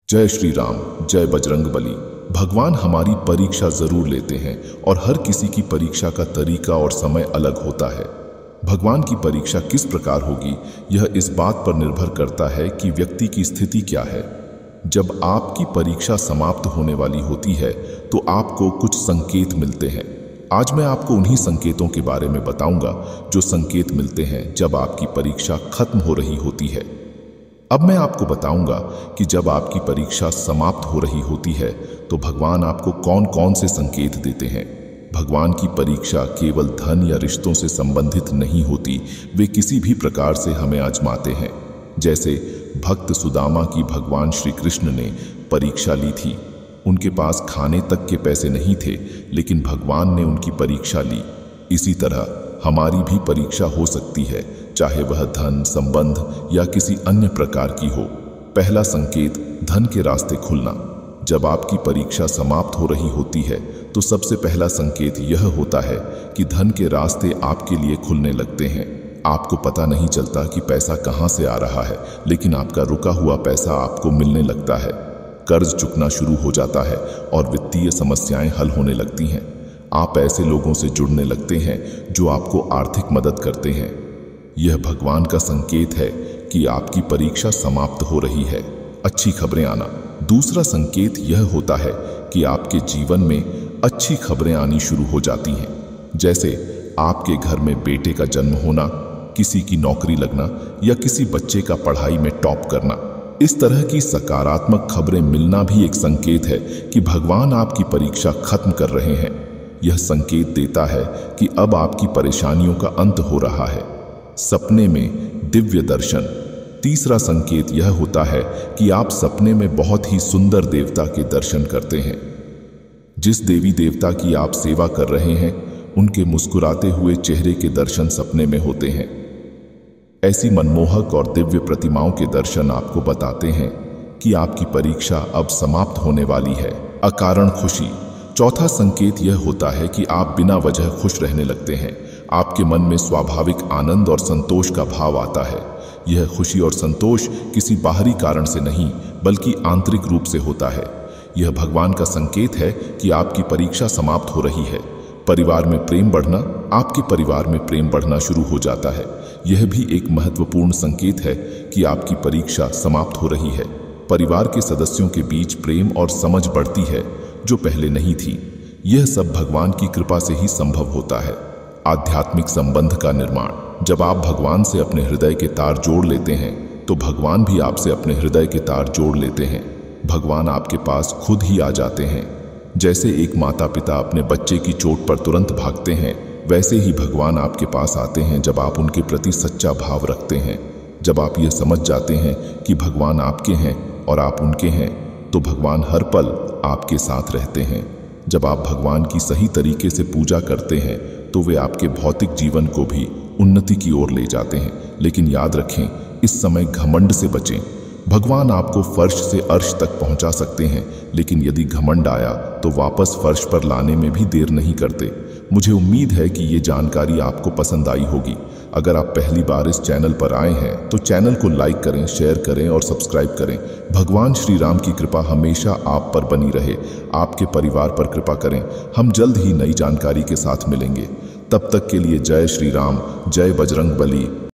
जय श्री राम, जय बजरंग बली। भगवान हमारी परीक्षा जरूर लेते हैं और हर किसी की परीक्षा का तरीका और समय अलग होता है। भगवान की परीक्षा किस प्रकार होगी, यह इस बात पर निर्भर करता है कि व्यक्ति की स्थिति क्या है। जब आपकी परीक्षा समाप्त होने वाली होती है तो आपको कुछ संकेत मिलते हैं। आज मैं आपको उन्हीं संकेतों के बारे में बताऊंगा जो संकेत मिलते हैं जब आपकी परीक्षा खत्म हो रही होती है। अब मैं आपको बताऊंगा कि जब आपकी परीक्षा समाप्त हो रही होती है तो भगवान आपको कौन कौन से संकेत देते हैं। भगवान की परीक्षा केवल धन या रिश्तों से संबंधित नहीं होती, वे किसी भी प्रकार से हमें आजमाते हैं। जैसे भक्त सुदामा की भगवान श्री कृष्ण ने परीक्षा ली थी। उनके पास खाने तक के पैसे नहीं थे, लेकिन भगवान ने उनकी परीक्षा ली। इसी तरह हमारी भी परीक्षा हो सकती है, चाहे वह धन, संबंध या किसी अन्य प्रकार की हो। पहला संकेत, धन के रास्ते खुलना। जब आपकी परीक्षा समाप्त हो रही होती है तो सबसे पहला संकेत यह होता है कि धन के रास्ते आपके लिए खुलने लगते हैं। आपको पता नहीं चलता कि पैसा कहाँ से आ रहा है, लेकिन आपका रुका हुआ पैसा आपको मिलने लगता है। कर्ज चुकना शुरू हो जाता है और वित्तीय समस्याएं हल होने लगती हैं। आप ऐसे लोगों से जुड़ने लगते हैं जो आपको आर्थिक मदद करते हैं। यह भगवान का संकेत है कि आपकी परीक्षा समाप्त हो रही है। अच्छी खबरें आना। दूसरा संकेत यह होता है कि आपके जीवन में अच्छी खबरें आनी शुरू हो जाती हैं। जैसे आपके घर में बेटे का जन्म होना, किसी की नौकरी लगना या किसी बच्चे का पढ़ाई में टॉप करना। इस तरह की सकारात्मक खबरें मिलना भी एक संकेत है कि भगवान आपकी परीक्षा खत्म कर रहे हैं। यह संकेत देता है कि अब आपकी परेशानियों का अंत हो रहा है। सपने में दिव्य दर्शन। तीसरा संकेत यह होता है कि आप सपने में बहुत ही सुंदर देवता के दर्शन करते हैं। जिस देवी देवता की आप सेवा कर रहे हैं, उनके मुस्कुराते हुए चेहरे के दर्शन सपने में होते हैं। ऐसी मनमोहक और दिव्य प्रतिमाओं के दर्शन आपको बताते हैं कि आपकी परीक्षा अब समाप्त होने वाली है। अकारण खुशी। चौथा संकेत यह होता है कि आप बिना वजह खुश रहने लगते हैं। आपके मन में स्वाभाविक आनंद और संतोष का भाव आता है। यह खुशी और संतोष किसी बाहरी कारण से नहीं, बल्कि आंतरिक रूप से होता है। यह भगवान का संकेत है कि आपकी परीक्षा समाप्त हो रही है। परिवार में प्रेम बढ़ना। आपके परिवार में प्रेम बढ़ना शुरू हो जाता है। यह भी एक महत्वपूर्ण संकेत है कि आपकी परीक्षा समाप्त हो रही है। परिवार के सदस्यों के बीच प्रेम और समझ बढ़ती है, जो पहले नहीं थी। यह सब भगवान की कृपा से ही संभव होता है। आध्यात्मिक संबंध का निर्माण। जब आप भगवान से अपने हृदय के तार जोड़ लेते हैं तो भगवान भी आपसे अपने हृदय के तार जोड़ लेते हैं। भगवान आपके पास खुद ही आ जाते हैं। जैसे एक माता पिता अपने बच्चे की चोट पर तुरंत भागते हैं, वैसे ही भगवान आपके पास आते हैं जब आप उनके प्रति सच्चा भाव रखते हैं। जब आप यह समझ जाते हैं कि भगवान आपके हैं और आप उनके हैं, तो भगवान हर पल आपके साथ रहते हैं। जब आप भगवान की सही तरीके से पूजा करते हैं तो वे आपके भौतिक जीवन को भी उन्नति की ओर ले जाते हैं। लेकिन याद रखें, इस समय घमंड से बचें। भगवान आपको फर्श से अर्श तक पहुंचा सकते हैं, लेकिन यदि घमंड आया तो वापस फर्श पर लाने में भी देर नहीं करते। मुझे उम्मीद है कि ये जानकारी आपको पसंद आई होगी। अगर आप पहली बार इस चैनल पर आए हैं तो चैनल को लाइक करें, शेयर करें और सब्सक्राइब करें। भगवान श्री राम की कृपा हमेशा आप पर बनी रहे। आपके परिवार पर कृपा करें। हम जल्द ही नई जानकारी के साथ मिलेंगे। तब तक के लिए जय श्री राम, जय बजरंग बली।